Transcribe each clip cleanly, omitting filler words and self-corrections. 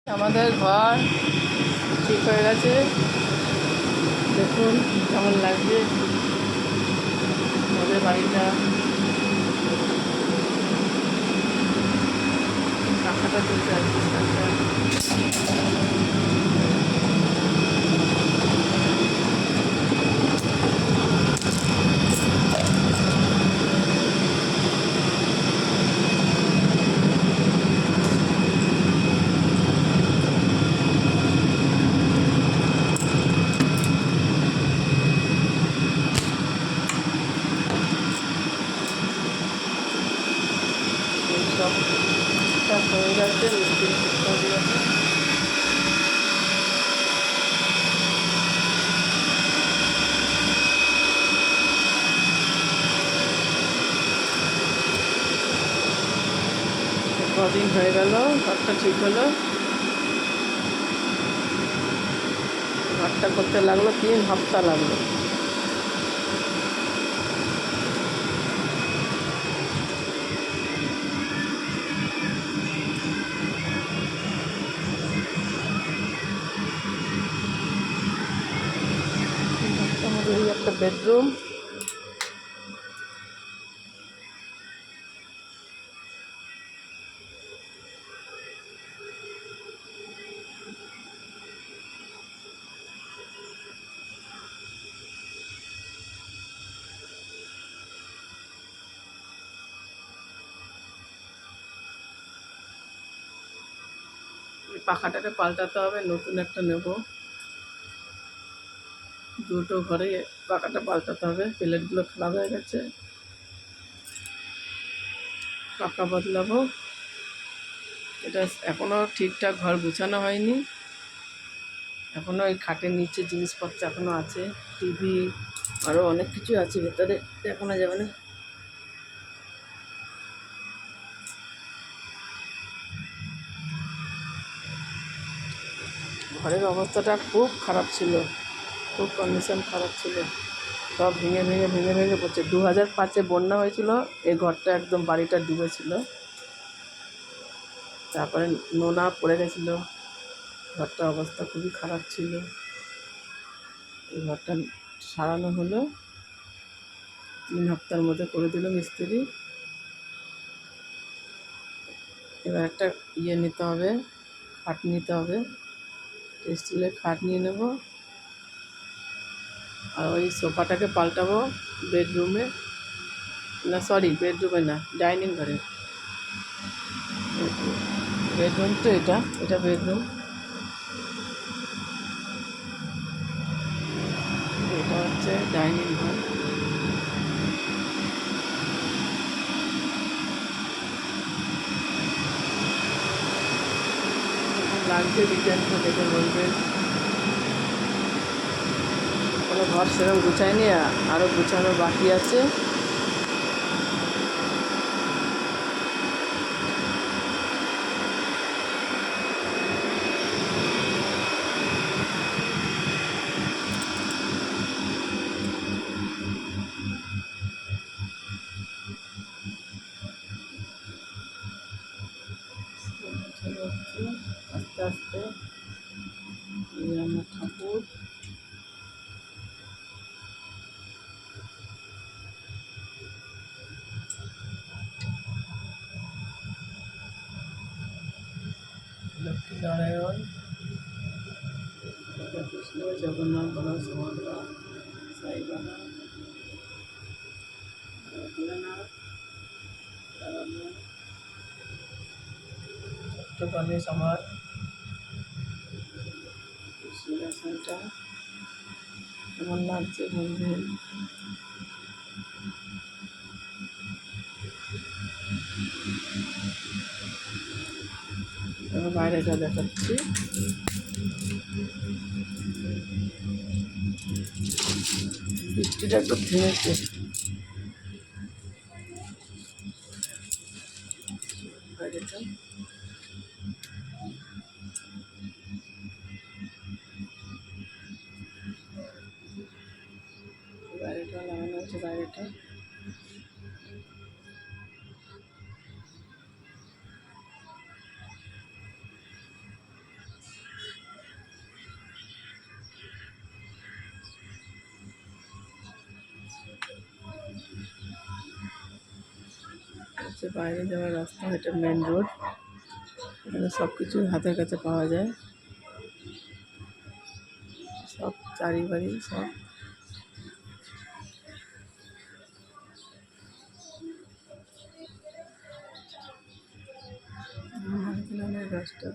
আমাদের ঘর ঠিক হয়ে গেছে। দেখুন কেমন লাগছে আমাদের বাড়িটা। পাখাটা তুলতে আসবে। সবটা হয়ে গেছে, মিস্ত্রি ঠিক করে গেছে। কদিন হয়ে গেল ঘরটা ঠিক হলো। ঘরটা করতে লাগলো 3 হপ্তাহ লাগলো। আমাদের এই একটা বেডরুম, পাখাটাকে পাল্টাতে হবে, নতুন একটা নেব। দুটো ঘরে পাখাটা পাল্টাতে হবে, প্লেটগুলো খারাপ হয়ে গেছে, পাখা বদলাবো। এটা এখনও ঠিকঠাক ঘর গুছানো হয়নি, এখনও ওই খাটের নিচে জিনিসপত্র এখনও আছে, টিভি আরও অনেক কিছু আছে ভেতরে, দেখানো যাবে না। ঘরের অবস্থাটা খুব খারাপ ছিল, খুব কন্ডিশন খারাপ ছিল, সব ভেঙে ভেঙে ভেঙে ভেঙে পড়ছে। 2005-এ বন্যা হয়েছিল, এই ঘরটা একদম বাড়িটা ডুবেছিল, তারপরে নোনা পড়ে গেছিলো, ঘরটার অবস্থা খুবই খারাপ ছিল। এই ঘরটা সারানো হলো, 3 হপ্তার মধ্যে করে দিল মিস্ত্রি। এবার একটা নিতে হবে, খাট নিতে হবে, স্টিলের খাট নিয়ে নেব। আর ওই সোফাটাকে পাল্টাবো বেডরুমে, না সরি বেডরুমে না, ডাইনিং ঘরে। বেডরুম তো এটা বেডরুম, এটা হচ্ছে ডাইনিং ঘর। লাগছে ডিজাইনটা দেখে বলবেন। কোনো ঘর সেরকম গুছায়নি, আরও গুছানো বাকি আছে। আস্তে আস্তে আমার ঠাকুর, লক্ষ্মীনারায়ণ, কৃষ্ণ, জগন্নাথ বলরাম সুভদ্রা, সাই বাবা, ভোলেনাথ, চট্টগ্রামে আমার সিংহাসনটা কেমন লাগছে বলবেন। এবার বাইরেটা দেখাচ্ছি। বৃষ্টিটা একটু থেমেছে। বাইরেটা বাইরেটা লাগানো হয়েছে, বাইরেটা হচ্ছে বাইরে যাওয়ার রাস্তা, এটা মেন রোড। এখানে সব কিছু হাতের কাছে পাওয়া যায়, সব চারি বাড়ি সব। নারকেলের গাছটা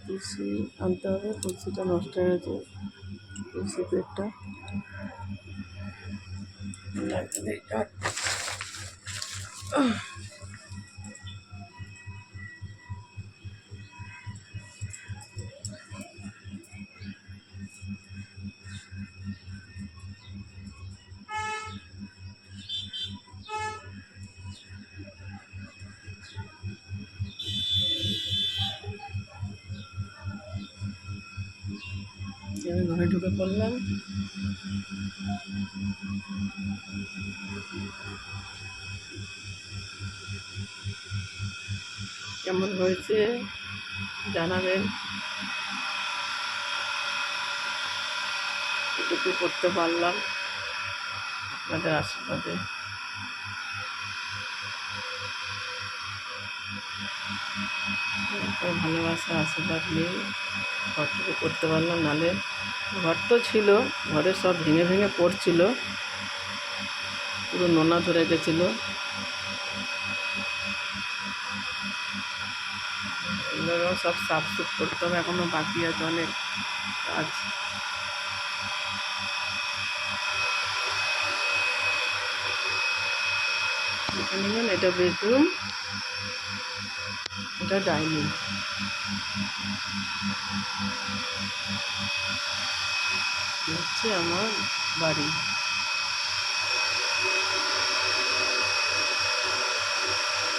তুলসী আনতে হবে, তুলসীটা নষ্ট হয়ে গেছে, তুলসী পেটটা আমি ঘরে ঢুকে পড়লাম। কেমন হয়েছে জানাবেন, এটুকু করতে পারলাম আপনাদের আশীর্বাদে। ভালোবাসা আশীর্বাদ নিয়ে ঘরটুকু করতে পারলাম, নাহলে ঘর তো ছিল, ঘরে সব ভেঙে ভেঙে পড়ছিল, পুরো নোনা ধরে গেছিলো। এগুলো সব সাফসুফ করতে হবে, এখনও বাকি আছে অনেক কাজ। এটা বেডরুম, এটা ডাইনিং। হচ্ছে আমার বাড়ি।